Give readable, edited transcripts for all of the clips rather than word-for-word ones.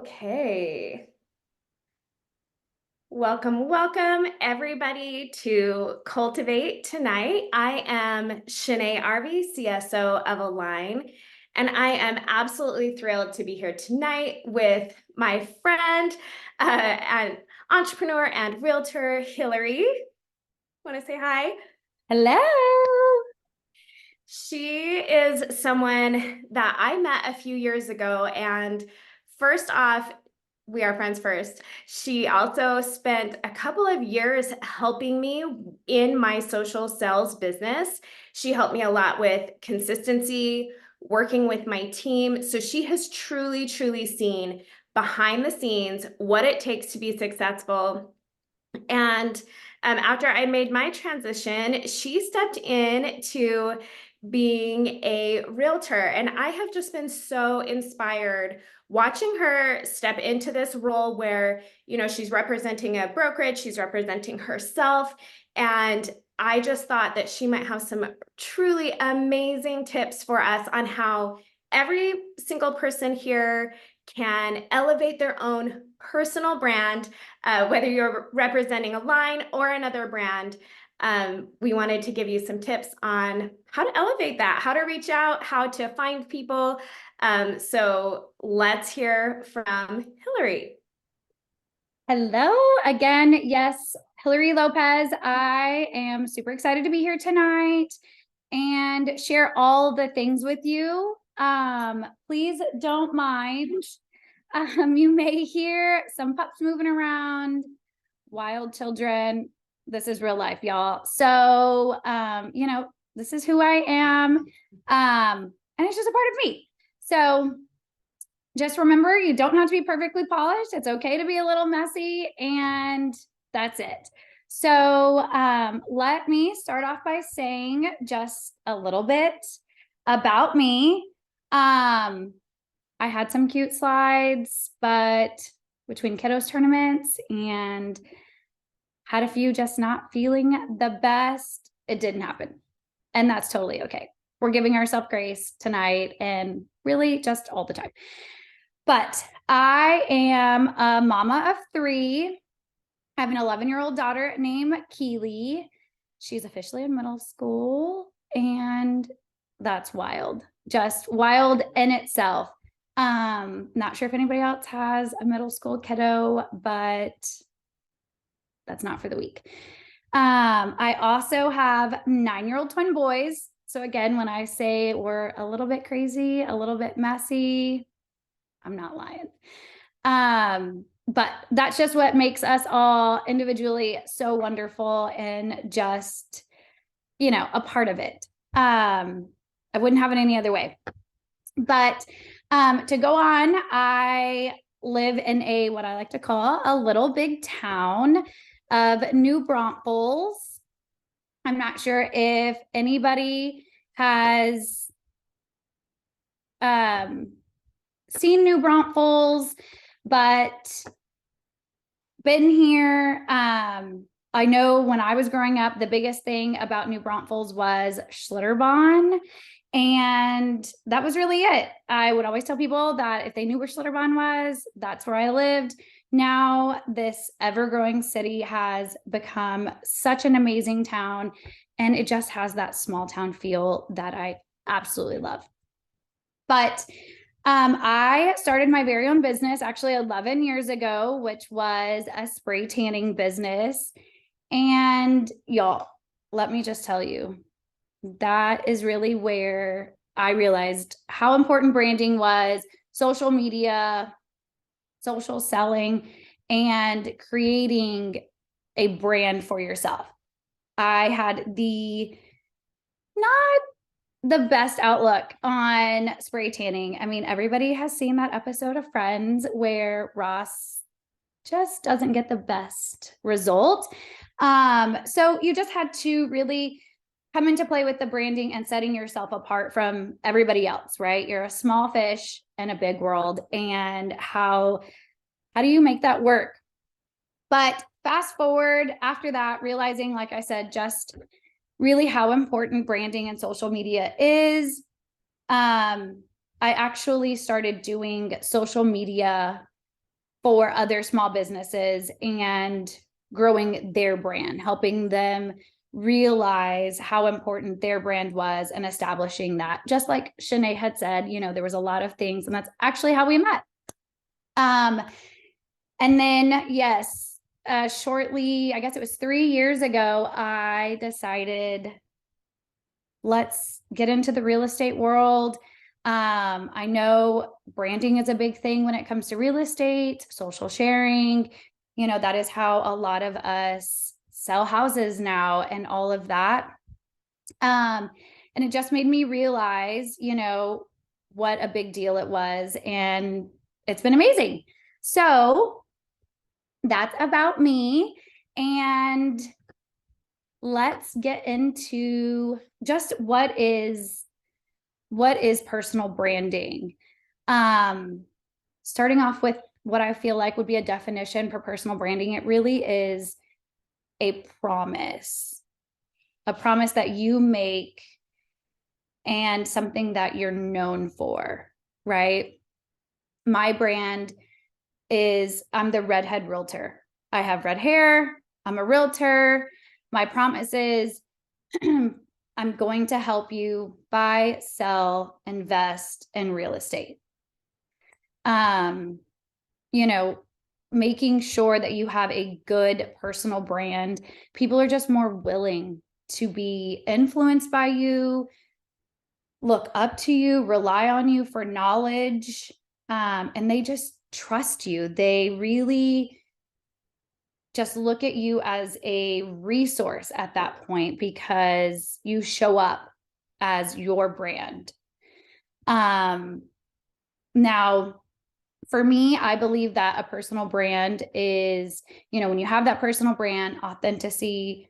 Okay. Welcome everybody to Cultivate tonight. I am Shanae Arby, CSO of Align, and I am absolutely thrilled to be here tonight with my friend and entrepreneur and realtor, Hillary. Want to say hi? Hello. She is someone that I met a few years ago, and first off, we are friends first. She also spent a couple of years helping me in my social sales business. She helped me a lot with consistency, working with my team. So she has truly seen behind the scenes what it takes to be successful. And after I made my transition, she stepped in to being a realtor. And I have just been so inspired watching her step into this role where, she's representing a brokerage, she's representing herself. And I just thought that she might have some truly amazing tips for us on how every single person here can elevate their own personal brand, whether you're representing a line or another brand. We wanted to give you some tips on how to elevate that, how to reach out, how to find people. So let's hear from Hillary. Hello again. Yes, Hillary Lopez. I am super excited to be here tonight and share all the things with you. Please don't mind. You may hear some pups moving around, wild children. This is real life, y'all. So, this is who I am. And it's just a part of me. So just remember, you don't have to be perfectly polished. It's okay to be a little messy, and that's it. So let me start off by saying just a little bit about me. I had some cute slides, but between kiddos tournaments and had a few just not feeling the best, it didn't happen. And that's totally okay. We're giving ourselves grace tonight and really just all the time. But I am a mama of 3. I have an 11-year-old daughter named Keely. She's officially in middle school, and that's wild. Just wild in itself. Not sure if anybody else has a middle school kiddo, but that's not for the week. I also have 9-year-old twin boys. So again, when I say we're a little bit crazy, a little bit messy, I'm not lying. But that's just what makes us all individually so wonderful and just, a part of it. I wouldn't have it any other way. But to go on, I live in what I like to call a little big town of New Braunfels. I'm not sure if anybody has seen New Braunfels, but been here. I know when I was growing up, the biggest thing about New Braunfels was Schlitterbahn. And that was really it. I would always tell people that if they knew where Schlitterbahn was, that's where I lived. Now, this ever-growing city has become such an amazing town, and it just has that small town feel that I absolutely love. But I started my very own business actually 11 years ago, which was a spray tanning business. And y'all, let me just tell you, that is really where I realized how important branding was, social media, social selling, and creating a brand for yourself. I had not the best outlook on spray tanning. I mean, everybody has seen that episode of Friends where Ross just doesn't get the best result. So you just had to really come into play with the branding and setting yourself apart from everybody else, right? You're a small fish in a big world. And how do you make that work? But fast forward after that, realizing, like I said, just really how important branding and social media is. I actually started doing social media for other small businesses and growing their brand, helping them realize how important their brand was and establishing that. Just like Shanae had said, you know, there was a lot of things, and that's actually how we met. And then, yes, shortly, I guess it was 3 years ago, I decided, let's get into the real estate world. I know branding is a big thing when it comes to real estate, social sharing. You know, that is how a lot of us sell houses now and all of that. And it just made me realize, you know, what a big deal it was. And it's been amazing. So that's about me. And let's get into just what is personal branding. Starting off with what I feel like would be a definition for personal branding, it really is a promise that you make and something that you're known for, right? My brand is, I'm the redhead realtor. I have red hair. I'm a realtor. My promise is I'm going to help you buy, sell, invest in real estate. You know, making sure that you have a good personal brand. People are just more willing to be influenced by you, look up to you, rely on you for knowledge, and they just trust you. They really just look at you as a resource at that point because you show up as your brand. Now, for me, I believe that a personal brand is, you know, when you have that personal brand, authenticity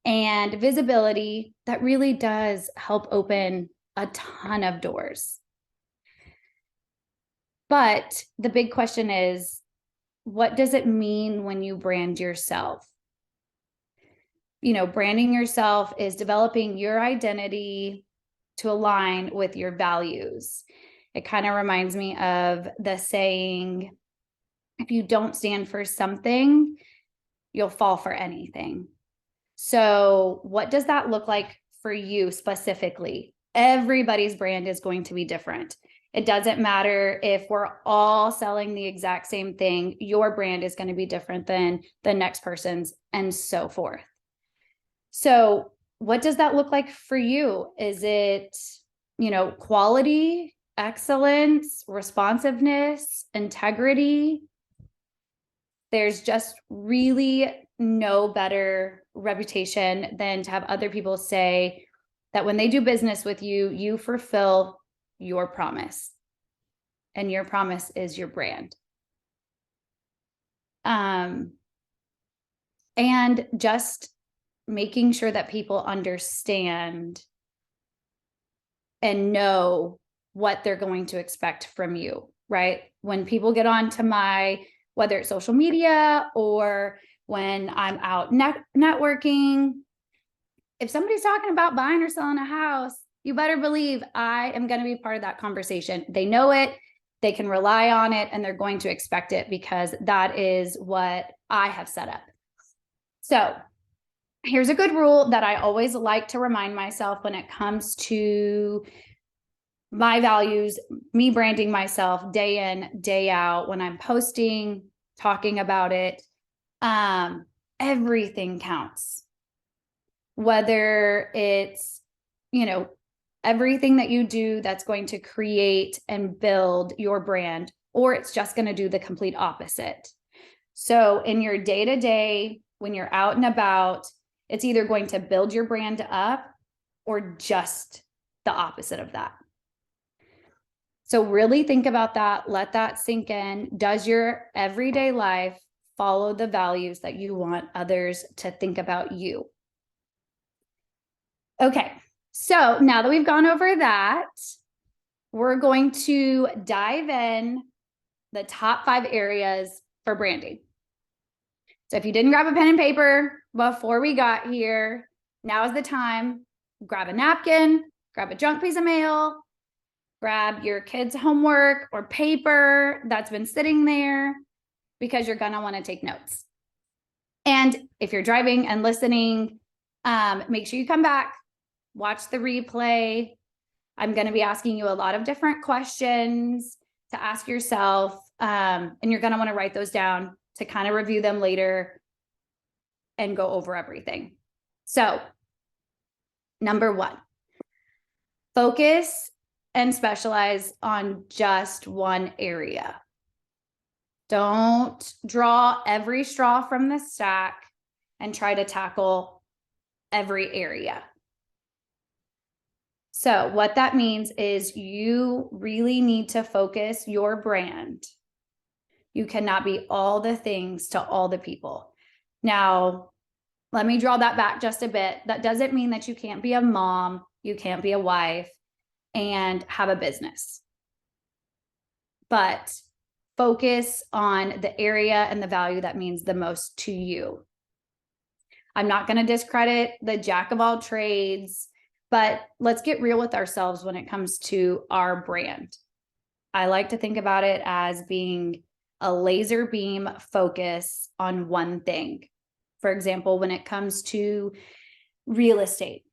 and visibility, that really does help open a ton of doors. But the big question is, what does it mean when you brand yourself? You know, branding yourself is developing your identity to align with your values. It kind of reminds me of the saying, if you don't stand for something, you'll fall for anything. So, what does that look like for you specifically? Everybody's brand is going to be different. It doesn't matter if we're all selling the exact same thing, your brand is going to be different than the next person's, and so forth. So, what does that look like for you? Is it, you know, quality, excellence, responsiveness, integrity? There's just really no better reputation than to have other people say that when they do business with you, you fulfill your promise. And your promise is your brand. And just making sure that people understand and know what they're going to expect from you, right? When people get onto my, whether it's social media or when I'm out networking, if somebody's talking about buying or selling a house, you better believe I am going to be part of that conversation. They know it, they can rely on it, and they're going to expect it because that is what I have set up. So here's a good rule that I always like to remind myself when it comes to my values, me branding myself day in, day out, when I'm posting, talking about it. Everything counts. Whether it's, you know, everything that you do that's going to create and build your brand, or it's just going to do the complete opposite. So in your day-to-day, when you're out and about, it's either going to build your brand up or just the opposite of that. So really think about that. Let that sink in. Does your everyday life follow the values that you want others to think about you? Okay, so now that we've gone over that, we're going to dive in the top 5 areas for branding. So if you didn't grab a pen and paper before we got here, now is the time. Grab a napkin, grab a junk piece of mail, Grab your kids' homework or paper that's been sitting there because you're going to want to take notes. And if you're driving and listening, make sure you come back, watch the replay. I'm going to be asking you a lot of different questions to ask yourself, and you're going to want to write those down to kind of review them later and go over everything. So, number 1, focus and specialize on just one area. Don't draw every straw from the stack and try to tackle every area. So what that means is you really need to focus your brand. You cannot be all the things to all the people. Now, let me draw that back just a bit. That doesn't mean that you can't be a mom, you can't be a wife, and have a business. But focus on the area and the value that means the most to you. I'm not going to discredit the jack of all trades, but let's get real with ourselves when it comes to our brand. I like to think about it as being a laser beam focus on one thing. For example, when it comes to real estate,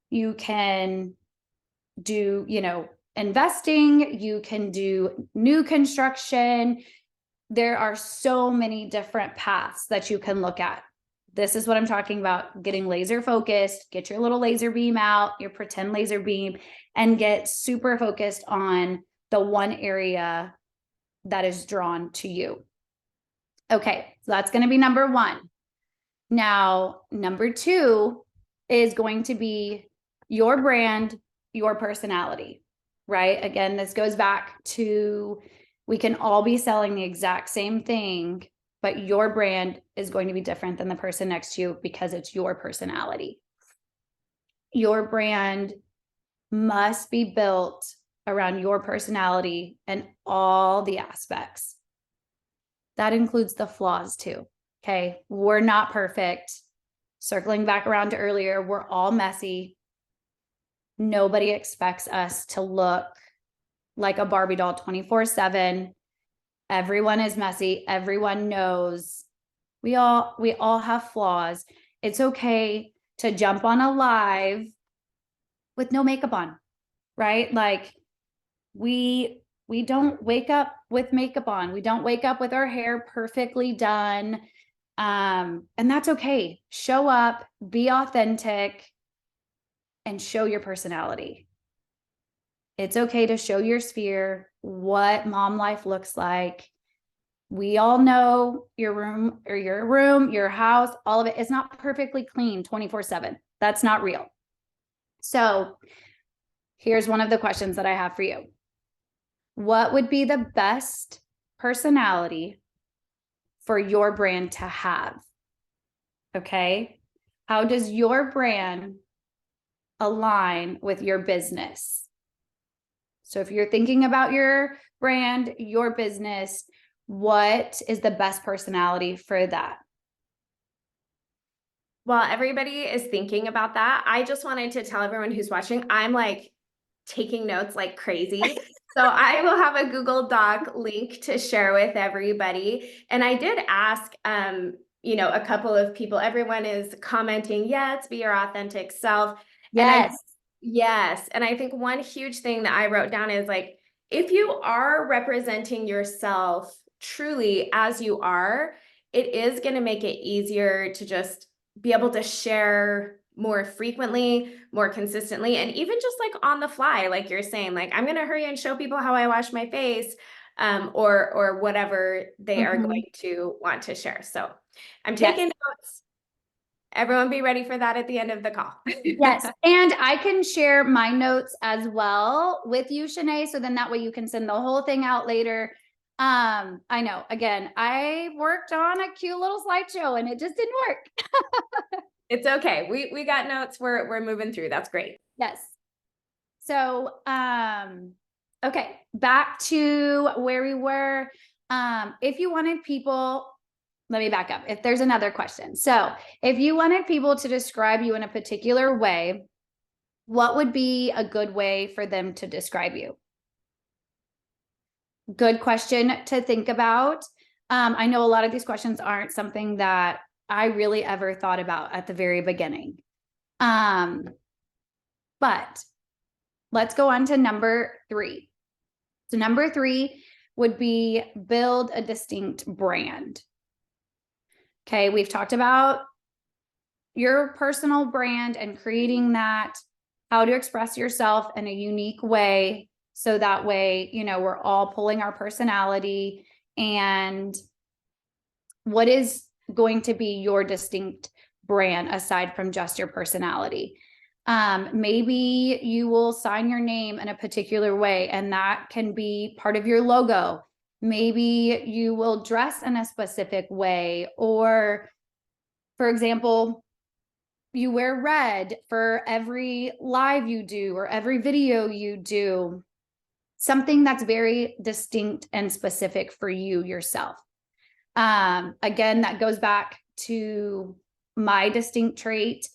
you can do, investing, you can do new construction. There are so many different paths that you can look at. This is what I'm talking about, getting laser focused. Get your little laser beam out, your pretend laser beam, and get super focused on the one area that is drawn to you. Okay, so that's going to be number 1. Now, number 2 is going to be your brand, your personality, right? Again, this goes back to, we can all be selling the exact same thing, but your brand is going to be different than the person next to you because it's your personality. Your brand must be built around your personality and all the aspects. That includes the flaws too. Okay. We're not perfect. Circling back around to earlier, we're all messy. Nobody expects us to look like a Barbie doll 24/7. Everyone is messy. Everyone knows we all have flaws. It's okay to jump on a live with no makeup on, right? Like we don't wake up with makeup on. We don't wake up with our hair perfectly done. And that's okay. Show up, be authentic, and show your personality. It's okay to show your sphere, what mom life looks like. We all know your room, your house, all of it is not perfectly clean 24/7. That's not real. So here's one of the questions that I have for you. What would be the best personality for your brand to have? Okay. How does your brand align with your business? So if you're thinking about your brand, your business, what is the best personality for that? While everybody is thinking about that, I just wanted to tell everyone who's watching, I'm like taking notes like crazy. So I will have a Google Doc link to share with everybody. And I did ask, a couple of people, everyone is commenting, yes, be your authentic self. Yes. Yes. And I think one huge thing that I wrote down is like, if you are representing yourself truly as you are, it is going to make it easier to just be able to share more frequently, more consistently, and even just like on the fly, like you're saying, like, I'm going to hurry and show people how I wash my face, or whatever they are going to want to share. So I'm taking notes. Everyone be ready for that at the end of the call. Yes. And I can share my notes as well with you, Shanae. So then that way you can send the whole thing out later. I know, again, I worked on a cute little slideshow and it just didn't work. It's okay. We got notes. We're moving through. That's great. Yes. So, okay, back to where we were. If you wanted people, let me back up. If there's another question. So if you wanted people to describe you in a particular way, what would be a good way for them to describe you? Good question to think about. I know a lot of these questions aren't something that I really ever thought about at the very beginning. But let's go on to number 3. So number 3 would be build a distinct brand. Okay, we've talked about your personal brand and creating that, how to express yourself in a unique way. So that way, we're all pulling our personality, and what is going to be your distinct brand aside from just your personality. Maybe you will sign your name in a particular way, and that can be part of your logo. Maybe you will dress in a specific way, or, for example, you wear red for every live you do or every video you do. Something that's very distinct and specific for you yourself. Again, that goes back to my distinct trait,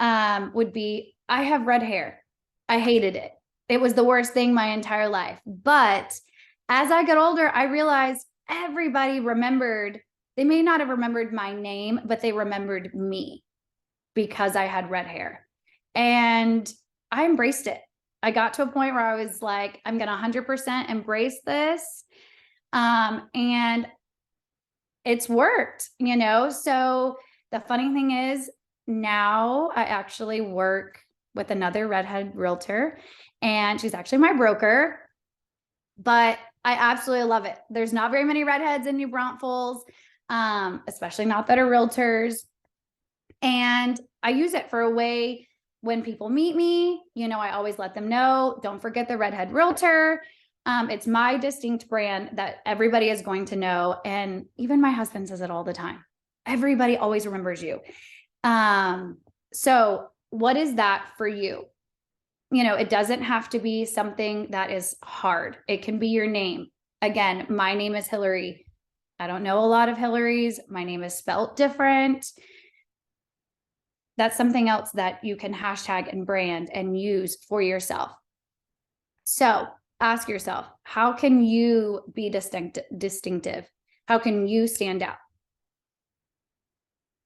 would be I have red hair. I hated it. It was the worst thing my entire life. But as I got older, I realized everybody remembered, they may not have remembered my name, but they remembered me because I had red hair. And I embraced it. I got to a point where I was like, I'm going to 100% embrace this. And it's worked, So the funny thing is, now I actually work with another redhead realtor, and she's actually my broker, but I absolutely love it. There's not very many redheads in New Braunfels, especially not that are realtors. And I use it for a way when people meet me, I always let them know, don't forget the redhead realtor. It's my distinct brand that everybody is going to know. And even my husband says it all the time. Everybody always remembers you. So what is that for you? It doesn't have to be something that is hard. It can be your name. Again, my name is Hillary. I don't know a lot of Hillarys. My name is spelt different. That's something else that you can hashtag and brand and use for yourself. So ask yourself, how can you be distinctive? How can you stand out?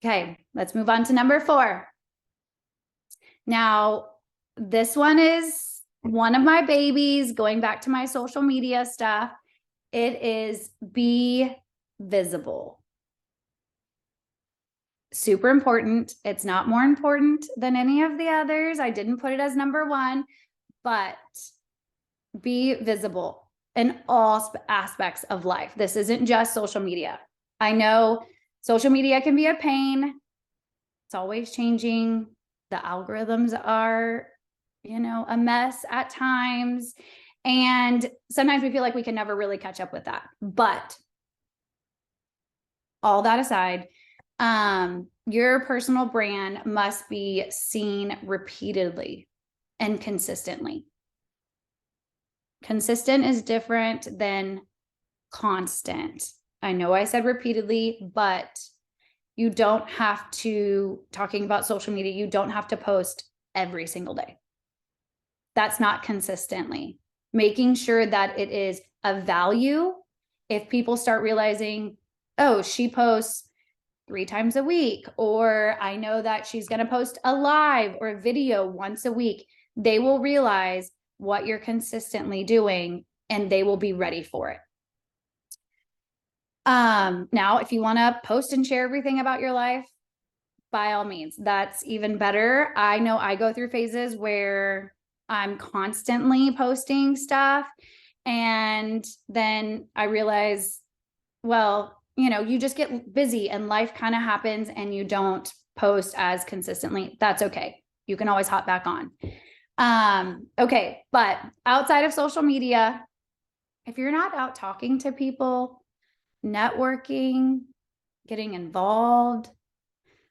Okay, let's move on to number 4. Now, this one is one of my babies, going back to my social media stuff. It is be visible. Super important. It's not more important than any of the others. I didn't put it as number 1, but be visible in all aspects of life. This isn't just social media. I know social media can be a pain. It's always changing. The algorithms are, a mess at times. And sometimes we feel like we can never really catch up with that. But all that aside, your personal brand must be seen repeatedly and consistently. Consistent is different than constant. I know I said repeatedly, but you don't have to, talking about social media, you don't have to post every single day. That's not consistently. Making sure that it is of value. If people start realizing, oh, she posts 3 times a week, or I know that she's going to post a live or a video once a week, they will realize what you're consistently doing and they will be ready for it. Now, if you want to post and share everything about your life, by all means, that's even better. I know I go through phases where I'm constantly posting stuff, and then I realize, well, you just get busy and life kind of happens and you don't post as consistently. That's okay. You can always hop back on. Okay. But outside of social media, if you're not out talking to people, networking, getting involved,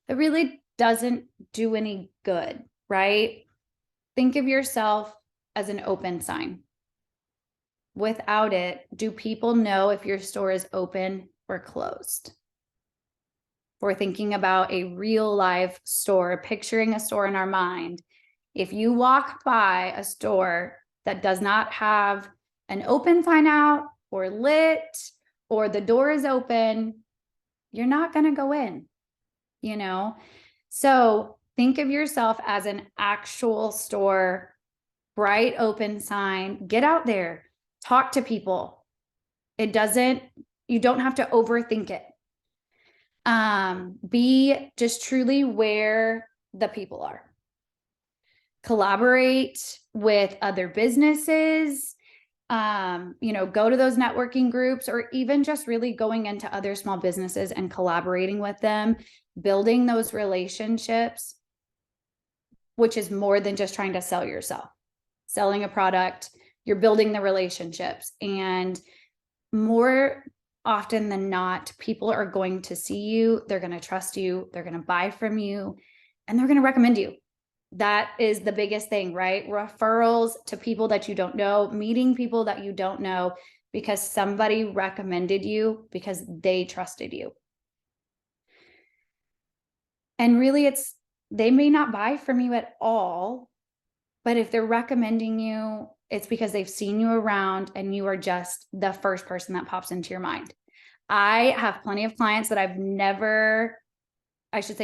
it really doesn't do any good, right? Think of yourself as an open sign. Without it, do people know if your store is open or closed? We're thinking about a real life store, picturing a store in our mind. If you walk by a store that does not have an open sign out or lit or the door is open, you're not going to go in, you know? So think of yourself as an actual store, bright open sign. Get out there, talk to people. You don't have to overthink it. Be just truly where the people are. Collaborate with other businesses, go to those networking groups, or even just really going into other small businesses and collaborating with them, building those relationships, which is more than just trying to sell yourself. Selling a product, you're building the relationships, and more often than not, people are going to see you, they're going to trust you, they're going to buy from you, and they're going to recommend you. That is the biggest thing, right? Referrals to people that you don't know, meeting people that you don't know because somebody recommended you because they trusted you. And really, they may not buy from you at all, but if they're recommending you, it's because they've seen you around and you are just the first person that pops into your mind. I have plenty of clients that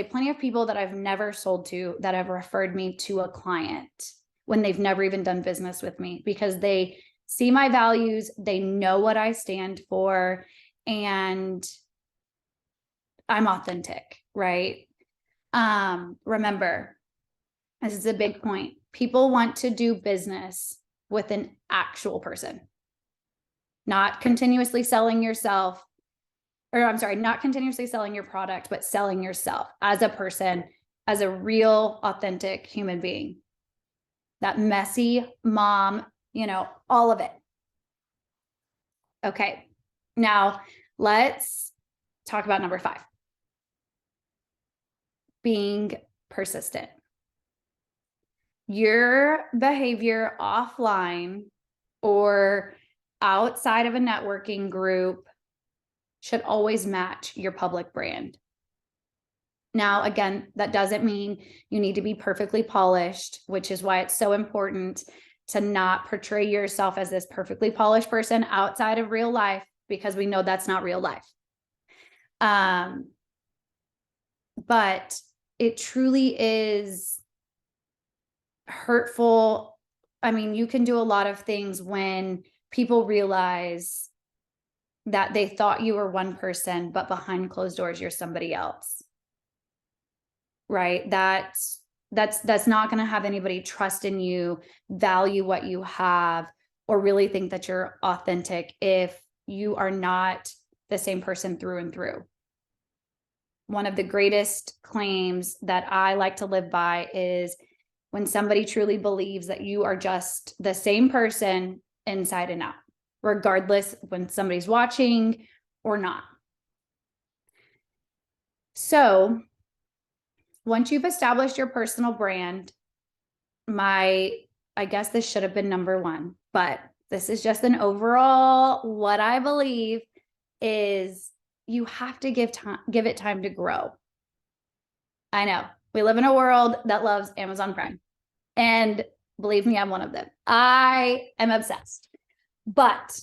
plenty of people that I've never sold to that have referred me to a client when they've never even done business with me because they see my values, they know what I stand for, and I'm authentic, right? Remember, this is a big point. People want to do business with an actual person, not continuously selling yourself. Not continuously selling your product, but selling yourself as a person, as a real, authentic human being. That messy mom, all of it. Okay, now let's talk about number 5. Being persistent. Your behavior offline or outside of a networking group should always match your public brand. Now, again, that doesn't mean you need to be perfectly polished, which is why it's so important to not portray yourself as this perfectly polished person outside of real life, because we know that's not real life. But it truly is hurtful. I mean, you can do a lot of things when people realize that they thought you were one person, but behind closed doors, you're somebody else. Right? That's not going to have anybody trust in you, value what you have, or really think that you're authentic if you are not the same person through and through. One of the greatest claims that I like to live by is when somebody truly believes that you are just the same person inside and out, regardless when somebody's watching or not. So once you've established your personal brand, I guess this should have been number 1, but this is just an overall, what I believe is you have to give it time to grow. I know we live in a world that loves Amazon Prime, and believe me, I'm one of them. I am obsessed, but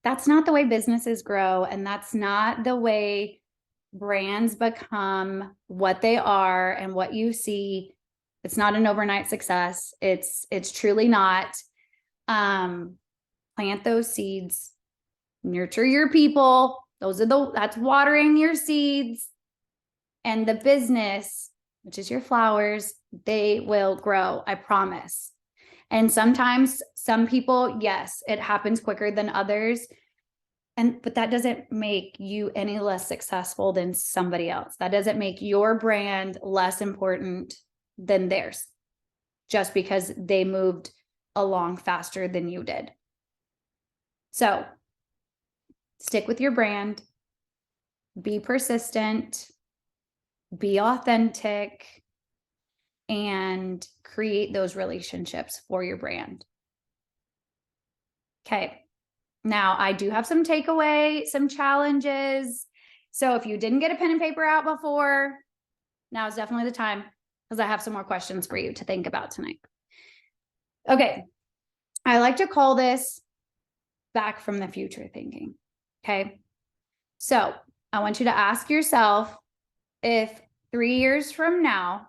that's not the way businesses grow. And that's not the way brands become what they are and what you see. It's not an overnight success. It's truly not. Plant those seeds, nurture your people. That's watering your seeds, and the business, which is your flowers, they will grow. I promise. And sometimes some people, yes, it happens quicker than others. But that doesn't make you any less successful than somebody else. That doesn't make your brand less important than theirs, just because they moved along faster than you did. So stick with your brand, be persistent, be authentic, and create those relationships for your brand. Okay. Now, I do have some takeaway, some challenges. So if you didn't get a pen and paper out before, now is definitely the time, because I have some more questions for you to think about tonight. Okay. I like to call this back from the future thinking. Okay. So I want you to ask yourself if 3 years from now,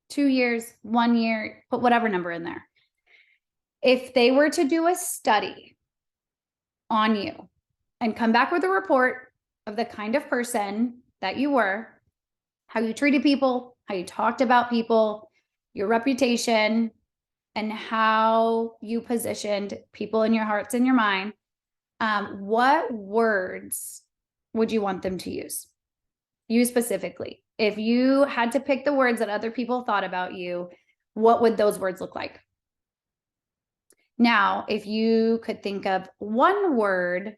2 years, 1 year, put whatever number in there. If they were to do a study on you and come back with a report of the kind of person that you were, how you treated people, how you talked about people, your reputation, and how you positioned people in your hearts and your mind, what words would you want them to use? You specifically. If you had to pick the words that other people thought about you, what would those words look like? Now, if you could think of one word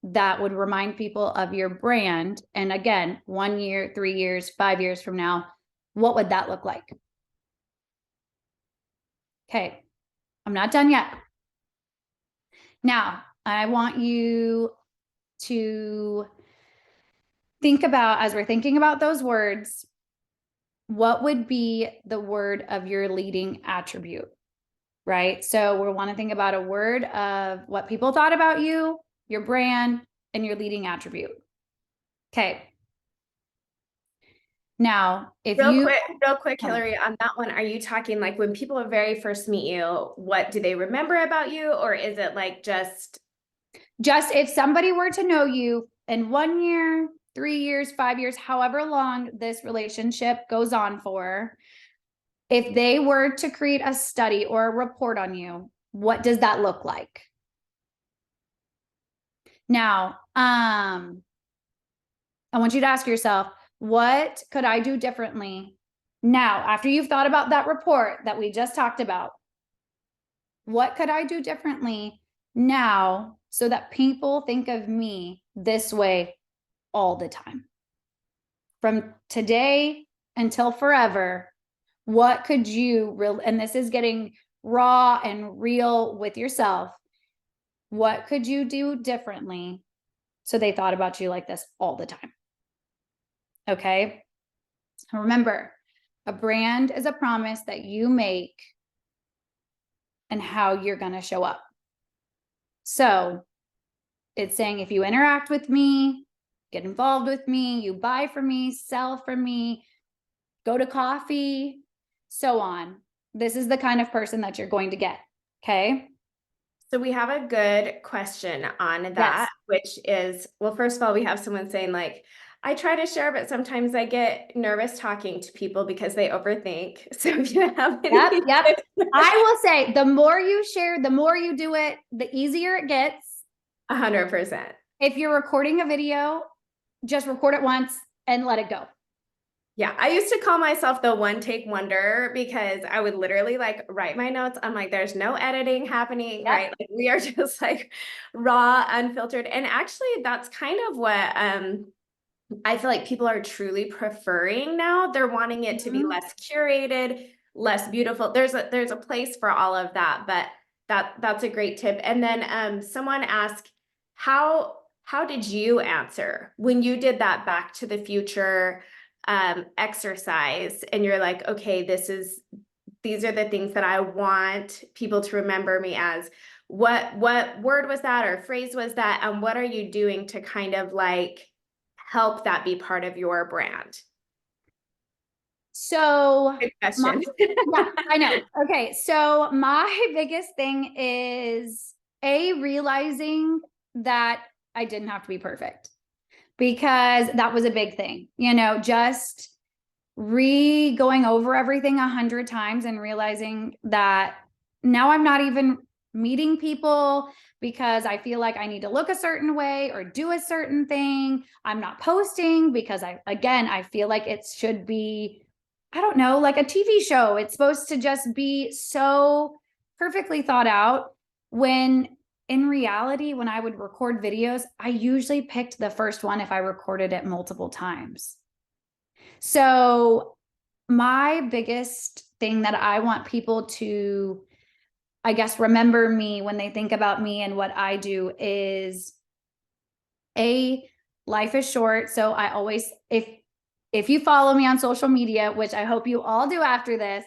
that would remind people of your brand, and again, 1 year, 3 years, 5 years from now, what would that look like? Okay, I'm not done yet. Now, I want you to think about, as we're thinking about those words, what would be the word of your leading attribute, right? So we want to think about a word of what people thought about you, your brand, and your leading attribute. Okay. Now, if you Real quick, Hillary, on that one, are you talking like when people very first meet you, what do they remember about you? Or is it like just if somebody were to know you in 1 year, 3 years, 5 years, however long this relationship goes on for, if they were to create a study or a report on you, what does that look like? Now, I want you to ask yourself, what could I do differently now, after you've thought about that report that we just talked about? What could I do differently now so that people think of me this way all the time? From today until forever, what could you and this is getting raw and real with yourself. What could you do differently so they thought about you like this all the time? Okay. Remember, a brand is a promise that you make and how you're going to show up. So it's saying if you interact with me, get involved with me, you buy from me, sell from me, go to coffee, so on. This is the kind of person that you're going to get. Okay. so we have a good question on Yes. that, which is, well, first of all, we have someone saying like, I try to share, but sometimes I get nervous talking to people because they overthink. So if you have any Yep. I will say the more you share, the more you do it, the easier it gets. 100%. If you're recording a video, just record it once and let it go. Yeah, I used to call myself the one take wonder because I would literally like write my notes. I'm like, there's no editing happening, Yep. right? Like we are just like raw, unfiltered. And actually that's kind of what I feel like people are truly preferring now. They're wanting it to be less curated, less beautiful. There's a place for all of that, but that's a great tip. And then someone asked, how did you answer when you did that Back to the Future exercise and you're like, okay, these are the things that I want people to remember me as. What word was that or phrase was that? And what are you doing to kind of like help that be part of your brand? So, Good question. yeah, I know. Okay. So my biggest thing is realizing that I didn't have to be perfect, because that was a big thing, just going over everything 100 times and realizing that now I'm not even meeting people because I feel like I need to look a certain way or do a certain thing. I'm not posting because I feel like it should be, I don't know, like a TV show. It's supposed to just be so perfectly thought out, when in reality, when I would record videos, I usually picked the first one if I recorded it multiple times. So my biggest thing that I want people to, I guess, remember me when they think about me and what I do is life is short. So I always, if you follow me on social media, which I hope you all do after this,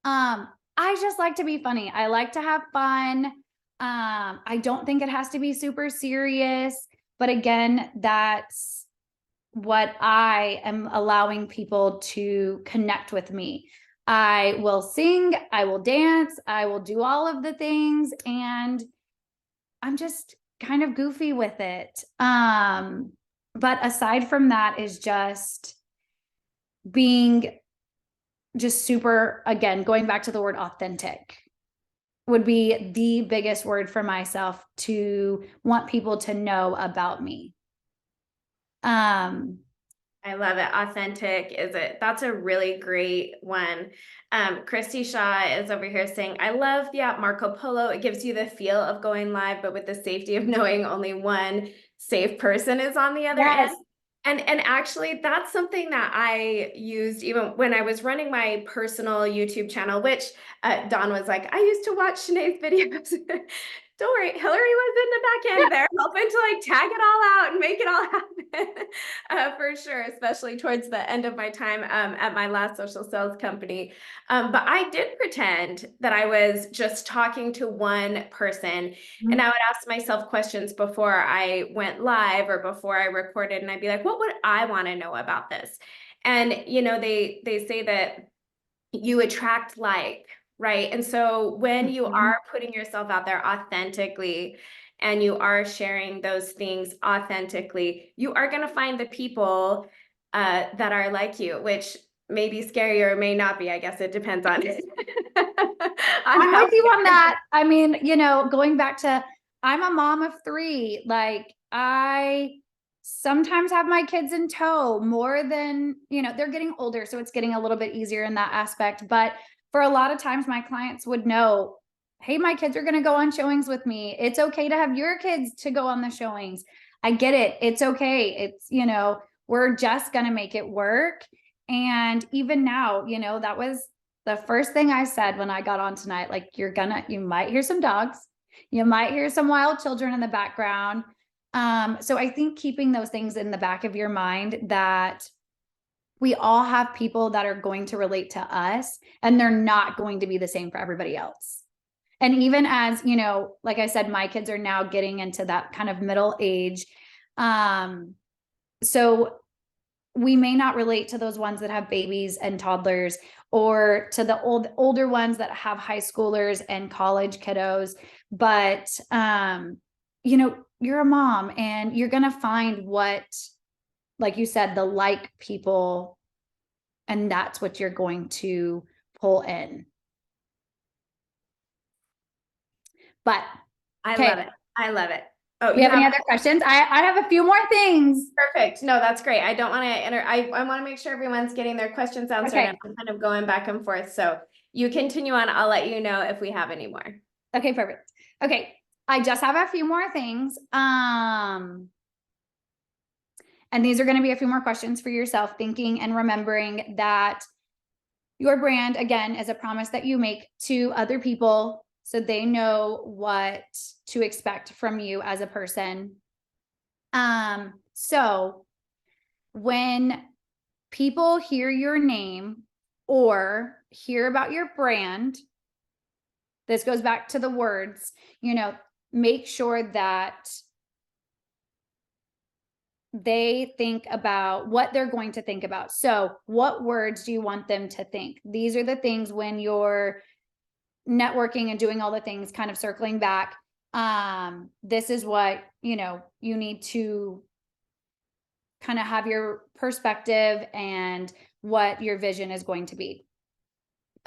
I just like to be funny. I like to have fun. I don't think it has to be super serious, but again, that's what I am allowing people to connect with me. I will sing, I will dance, I will do all of the things, and I'm just kind of goofy with it. But aside from that is just being just super, again, going back to the word authentic would be the biggest word for myself to want people to know about me. Um, I love it. Authentic is it? That's a really great one. Christy Shaw is over here saying, I love the app Marco Polo. It gives you the feel of going live, but with the safety of knowing only one safe person is on the other yes. end. And actually, that's something that I used even when I was running my personal YouTube channel, which Dawn was like, I used to watch Shanae's videos. Don't worry, Hillary was in the back end there helping to like tag it all out and make it all happen. For sure, especially towards the end of my time at my last social sales company. But I did pretend that I was just talking to one person, and I would ask myself questions before I went live or before I recorded, and I'd be like, "What would I want to know about this?" And they say that you attract like, right? And so when you Mhm. are putting yourself out there authentically and you are sharing those things authentically, you are going to find the people that are like you, which may be scary or may not be. I guess it depends on on I'm how with you we on that. I mean, going back to I'm a mom of three. Like I sometimes have my kids in tow more than, they're getting older, so it's getting a little bit easier in that aspect. But for a lot of times my clients would know, hey, my kids are going to go on showings with me. It's okay to have your kids to go on the showings. I get it. It's okay. We're just going to make it work. And even now, that was the first thing I said when I got on tonight. Like, you might hear some dogs, you might hear some wild children in the background. So I think keeping those things in the back of your mind, that we all have people that are going to relate to us and they're not going to be the same for everybody else. And even as, like I said, my kids are now getting into that kind of middle age. So we may not relate to those ones that have babies and toddlers, or to the older ones that have high schoolers and college kiddos. But you're a mom and you're gonna find what, like you said, the like people, and that's what you're going to pull in. But I okay, love it. I love it. Oh, we you have have any other questions? I have a few more things. perfect. No, that's great. I don't want to enter. I want to make sure everyone's getting their questions answered, Okay. and I'm kind of going back and forth. So you continue on. I'll let you know if we have any more. Okay, perfect. Okay, I just have a few more things. And these are going to be a few more questions for yourself, thinking and remembering that your brand, again, is a promise that you make to other people so they know what to expect from you as a person. So when people hear your name or hear about your brand, this goes back to the words, make sure that they think about what they're going to think about. So, what words do you want them to think? These are the things when you're networking and doing all the things, kind of circling back. This is what, you need to kind of have your perspective and what your vision is going to be.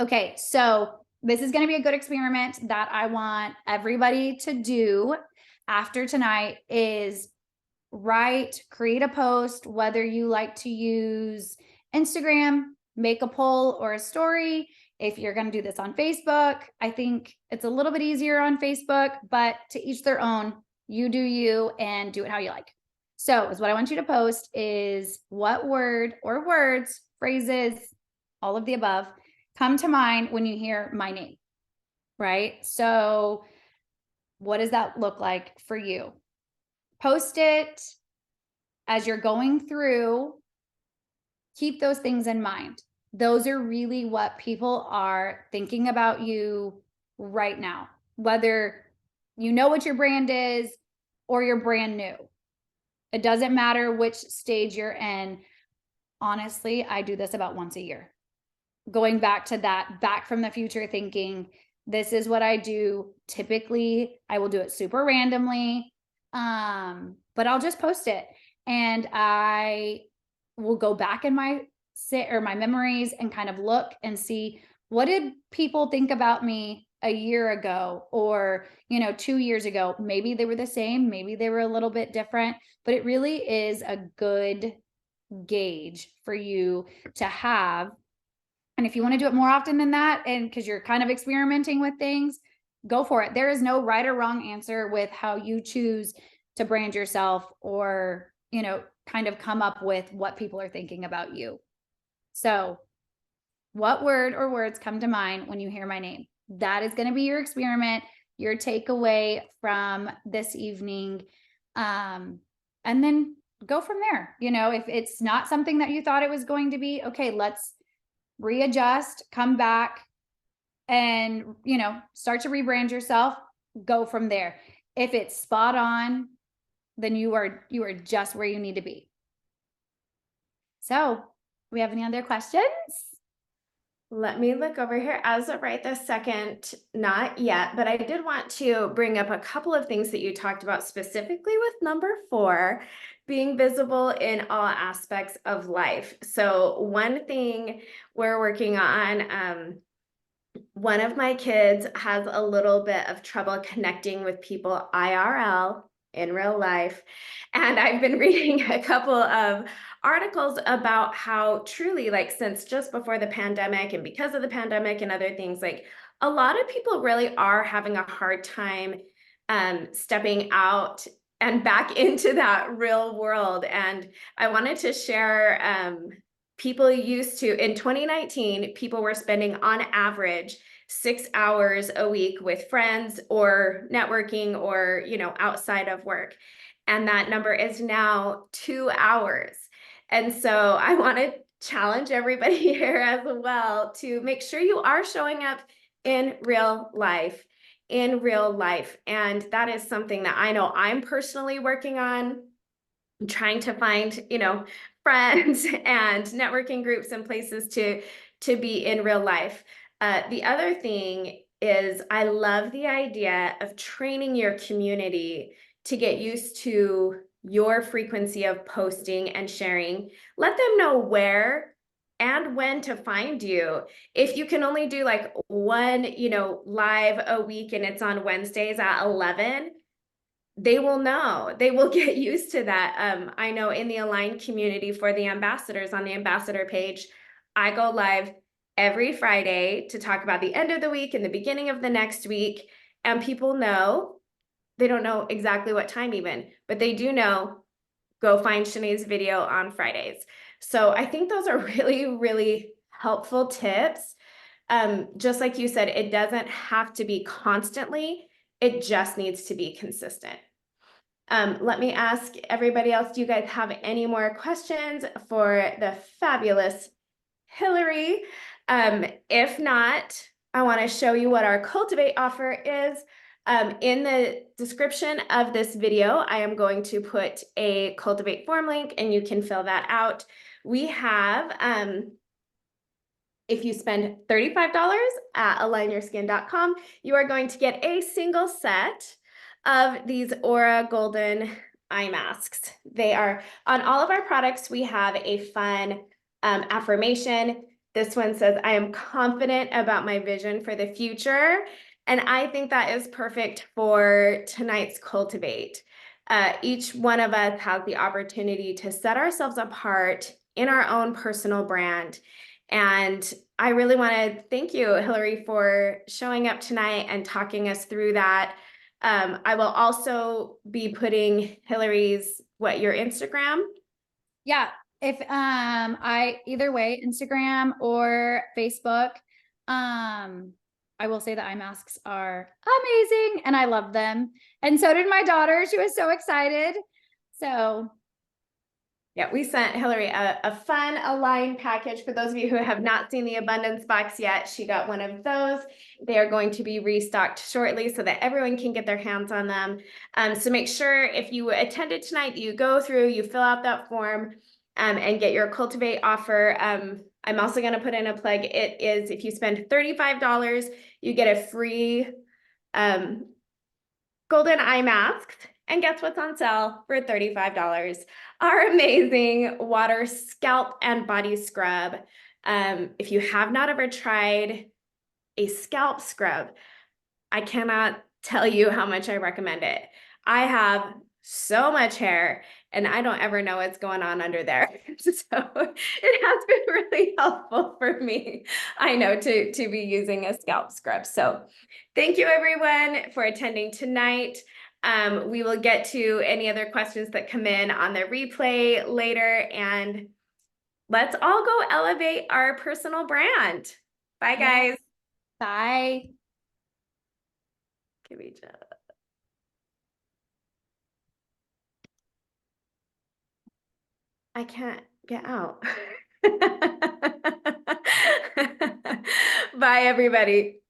Okay, so this is going to be a good experiment that I want everybody to do after tonight is create a post, whether you like to use Instagram, make a poll or a story. If you're going to do this on Facebook, I think it's a little bit easier on Facebook, but to each their own. You do you and do it how you like. So, is what I want you to post is what word or words, phrases, all of the above come to mind when you hear my name, right? So, what does that look like for you? Post it as you're going through, keep those things in mind. Those are really what people are thinking about you right now. Whether you know what your brand is, or you're brand new. It doesn't matter which stage you're in. Honestly, I do this about once a year. Going back to that back from the future thinking, this is what I do. Typically, I will do it super randomly. But I'll just post it and I will go back in my my memories and kind of look and see, what did people think about me a year ago, or 2 years ago? Maybe they were the same, maybe they were a little bit different, but it really is a good gauge for you to have. And if you want to do it more often than that, and because you're kind of experimenting with things, go for it. There is no right or wrong answer with how you choose to brand yourself, or kind of come up with what people are thinking about you. So what word or words come to mind when you hear my name? That is going to be your experiment, your takeaway from this evening. And then go from there. If it's not something that you thought it was going to be, okay, let's readjust, come back, and start to rebrand yourself. Go from there. If it's spot on, then you are just where you need to be. So, do we have any other questions? Let me look over here. As of right this second, not yet, but I did want to bring up a couple of things that you talked about, specifically with number 4, being visible in all aspects of life. So one thing we're working on, one of my kids has a little bit of trouble connecting with people IRL, in real life. And I've been reading a couple of articles about how truly, like, since just before the pandemic and because of the pandemic and other things, like, a lot of people really are having a hard time stepping out and back into that real world. And I wanted to share, people used to, in 2019, people were spending on average 6 hours a week with friends or networking or, outside of work. And that number is now 2 hours. And so I want to challenge everybody here as well to make sure you are showing up in real life, in real life. And that is something that I know I'm personally working on. I'm trying to find, friends and networking groups and places to be in real life. The other thing is I love the idea of training your community to get used to your frequency of posting and sharing. Let them know where and when to find you. If you can only do like one, live a week and it's on Wednesdays at 11, they will know. They will get used to that. I know in the Align community for the ambassadors on the ambassador page, I go live every Friday to talk about the end of the week and the beginning of the next week. And people know, they don't know exactly what time even, but they do know, go find Shanae's video on Fridays. So I think those are really, really helpful tips. Just like you said, it doesn't have to be constantly, it just needs to be consistent. Let me ask everybody else, do you guys have any more questions for the fabulous Hillary? If not, I want to show you what our Cultivate offer is. In the description of this video, I am going to put a Cultivate form link and you can fill that out. We have, if you spend $35 at alignyourskin.com, you are going to get a single set of these Aura Golden eye masks. They are on all of our products. We have a fun affirmation. This one says, I am confident about my vision for the future. And I think that is perfect for tonight's Cultivate. Each one of us has the opportunity to set ourselves apart in our own personal brand. And I really want to thank you, Hillary, for showing up tonight and talking us through that. I will also be putting Hillary's, your Instagram? Yeah. If I either way, Instagram or Facebook, I will say that eye masks are amazing and I love them. And so did my daughter. She was so excited. So Yeah, we sent Hillary a fun Align package. For those of you who have not seen the abundance box yet, she got one of those. They are going to be restocked shortly so that everyone can get their hands on them. So make sure if you attended tonight, you go through, you fill out that form, and get your Cultivate offer. I'm also going to put in a plug. It is, if you spend $35, you get a free golden eye mask. And guess what's on sale for $35? Our amazing water scalp and body scrub. If you have not ever tried a scalp scrub, I cannot tell you how much I recommend it. I have so much hair and I don't ever know what's going on under there. So it has been really helpful for me, I know, to be using a scalp scrub. So thank you everyone for attending tonight. We will get to any other questions that come in on the replay later, and let's all go elevate our personal brand. Bye, Yes. guys. Bye. Give each other. I can't get out. Bye, everybody.